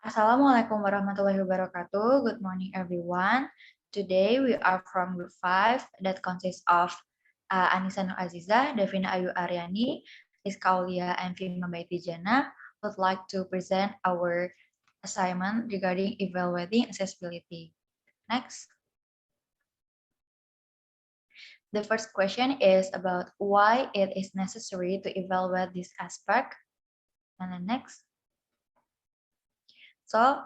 Assalamualaikum warahmatullahi wabarakatuh. Good morning, everyone. Today we are from Group 5 that consists of Anissa Nur Aziza, Davina Ayu Aryani, Rizka Aulia, and Fima Baitijana would like to present our assignment regarding evaluating accessibility. Next. The first question is about why it is necessary to evaluate this aspect. And then next. So,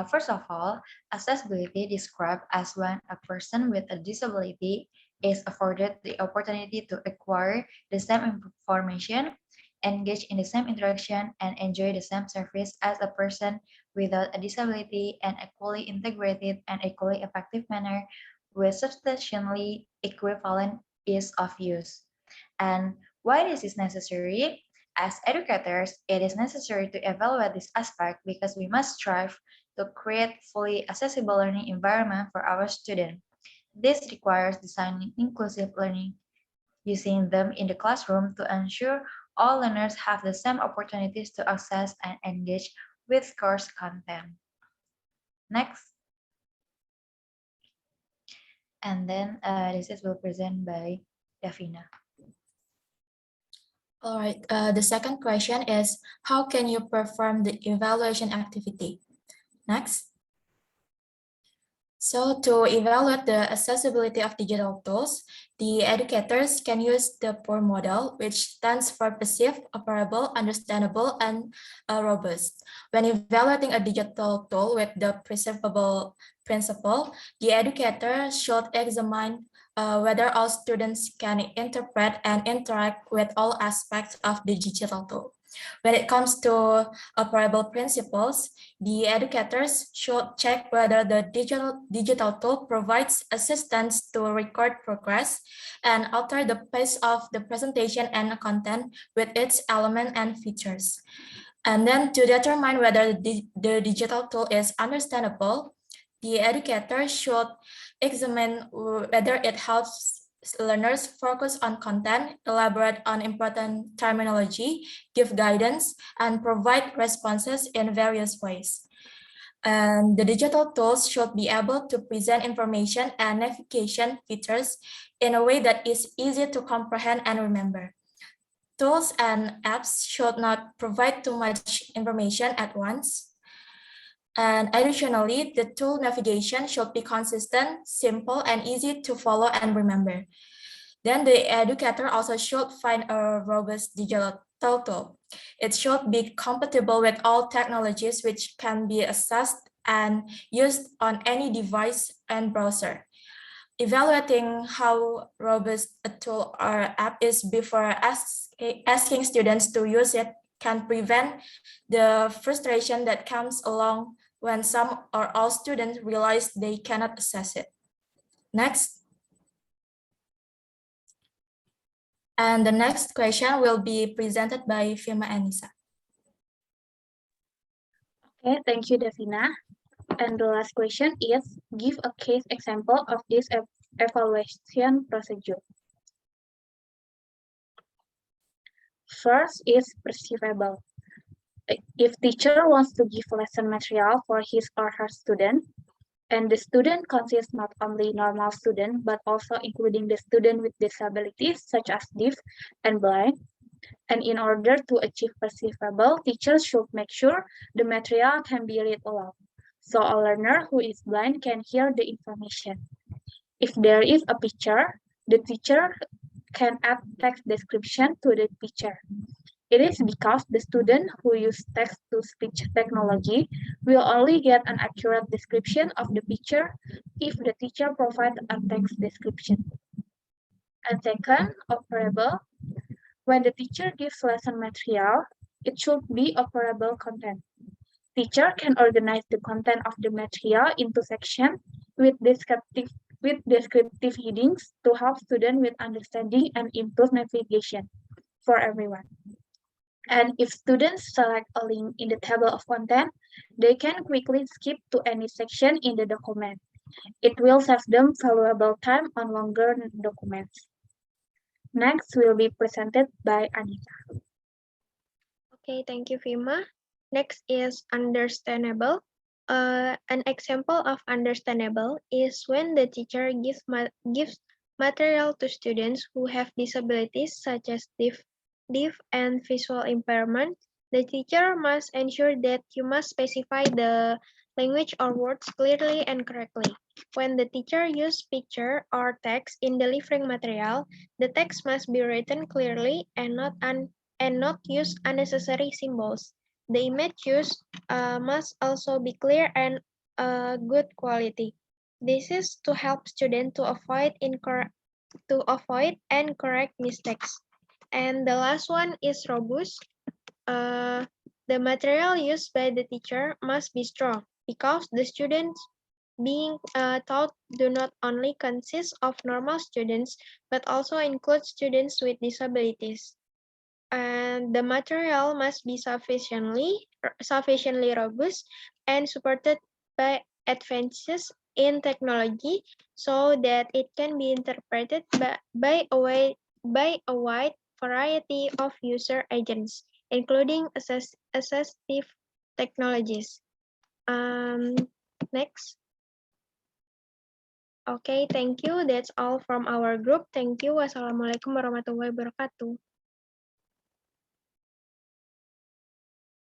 first of all, accessibility described as when a person with a disability is afforded the opportunity to acquire the same information, engage in the same interaction, and enjoy the same service as a person without a disability and equally integrated and equally effective manner with substantially equivalent ease of use. And why this is necessary? As educators, it is necessary to evaluate this aspect because we must strive to create fully accessible learning environment for our students. This requires designing inclusive learning, using them in the classroom to ensure all learners have the same opportunities to access and engage with course content. Next. And then this is will present by Davina. All right, the second question is, how can you perform the evaluation activity? Next. So to evaluate the accessibility of digital tools, the educators can use the POUR model, which stands for perceived, operable, understandable, and robust. When evaluating a digital tool with the perceivable principle, the educator should examine whether all students can interpret and interact with all aspects of the digital tool. When it comes to operable principles, the educators should check whether the digital tool provides assistance to record progress and alter the pace of the presentation and content with its element and features. And then to determine whether the digital tool is understandable, the educator should examine whether it helps learners focus on content, elaborate on important terminology, give guidance, and provide responses in various ways. And the digital tools should be able to present information and navigation features in a way that is easy to comprehend and remember. Tools and apps should not provide too much information at once. And additionally, the tool navigation should be consistent, simple, and easy to follow and remember. Then the educator also should find a robust digital tool. It should be compatible with all technologies which can be accessed and used on any device and browser. Evaluating how robust a tool or app is before asking students to use it can prevent the frustration that comes along when some or all students realize they cannot access it. Next. And the next question will be presented by Firma Anissa. Okay, thank you, Davina. And the last question is, give a case example of this evaluation procedure. First is perceivable. If teacher wants to give lesson material for his or her student, and the student consists not only normal student, but also including the student with disabilities such as deaf and blind. And in order to achieve perceivable, teachers should make sure the material can be read aloud, so a learner who is blind can hear the information. If there is a picture, the teacher can add text description to the picture. It is because the student who use text-to-speech technology will only get an accurate description of the picture if the teacher provides a text description. And second, operable. When the teacher gives lesson material, it should be operable content. Teacher can organize the content of the material into sections with descriptive headings to help students with understanding and improve navigation for everyone. And if students select a link in the table of content, they can quickly skip to any section in the document. It will save them valuable time on longer documents. Next will be presented by Anita. Okay, thank you, Fima. Next is understandable. An example of understandable is when the teacher gives material to students who have disabilities such as deaf and visual impairment. The teacher must ensure that you must specify the language or words clearly and correctly. When the teacher uses picture or text in delivering material, the text must be written clearly and not use unnecessary symbols. The image used must also be clear and good quality. This is to help students to avoid and correct mistakes. And the last one is robust. The material used by the teacher must be strong because the students being taught do not only consist of normal students but also include students with disabilities. And the material must be sufficiently robust and supported by advances in technology so that it can be interpreted by a wide variety of user agents, including assistive technologies. Next. Okay, thank you. That's all from our group. Thank you. Wassalamualaikum warahmatullahi wabarakatuh.